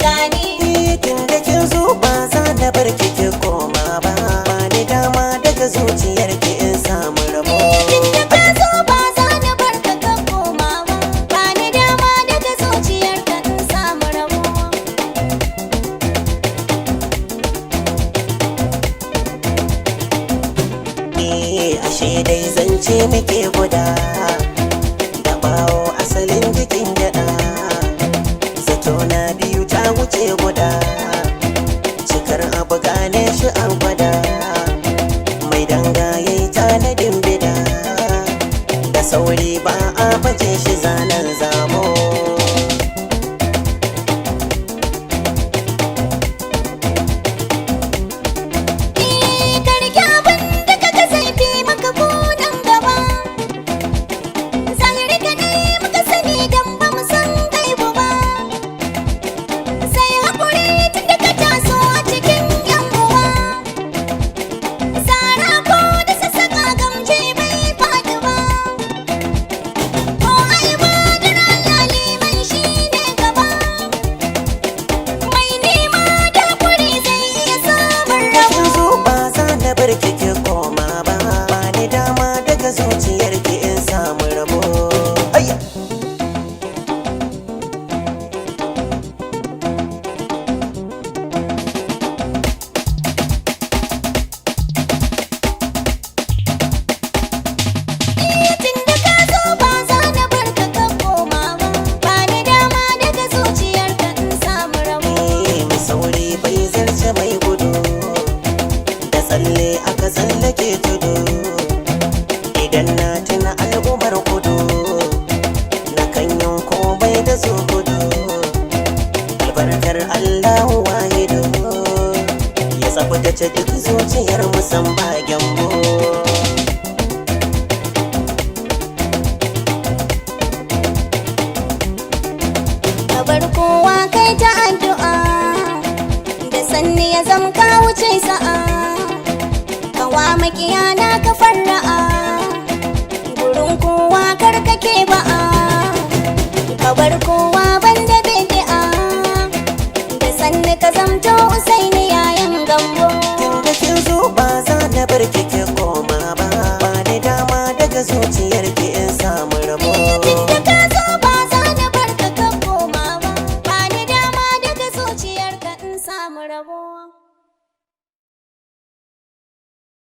gani. Tun da kin zo ba za na bar ki ki koma ba. Ba ni dama daga zuciyar ki in samu rabo. Tun da ka zo ba za na bar ka ka koma ba. Ba ni dama daga zuciyar ka in samu rabo. Ashe dai zance muke guda. Da bawo asalin jikin gyaɗa. Zato na biyu ta wuce guda. Cikar abu gane shi an gwada. Mai danga yayi tanadin bida. Da sauri ba a baje shi zanen zamo. Karki abin da kaga zai fi maka ko nan gaba. Zahiri kadai muka sani dan ba mu san gaibu ba. Sai haƙuri tun da ka taso a cikin yan uwa. Sara ko da sassaƙa gamji bai faɗi ba. Ko ai ba da rana liman shi ne gaba. Mai nema da haƙuri zai iya samun Kin rabo. zo ba za na bar ki ki koma ba. Ba ni dama daga zuciyar ki in samu rabo. Ayya! Tun da ka zo ba za na bar ka ka koma ba. Ba ni dama daga zuciyar ka in samu rabo. Mai sauri bai zarce mai gudu. Da tsalle aka tsallake tudu. Idan na tuna al'ummar kudu. Na kan yin komai da su gudu. Albarkar Allahu wahidu. Ya tsaftace duk zuciyar musan ba gyambo. Ka bar kowa kai ta addu'a. Da sanni ya zam ka wuce sa'a. Kawa makiyana ka farra'a. Gurin kowa kar kake ba'a. Ka bar kowa banda bid'a. Da sanni ka zamto usaini yayan gambo. Tun da kin zo ba za na bar ki ki koma ba. Ba ni dama daga zuciyar ki in samu rabo. Tun da ka zo ba za na bar ka ka koma ba. Ba ni dama daga zuciyar ka in samu rabo.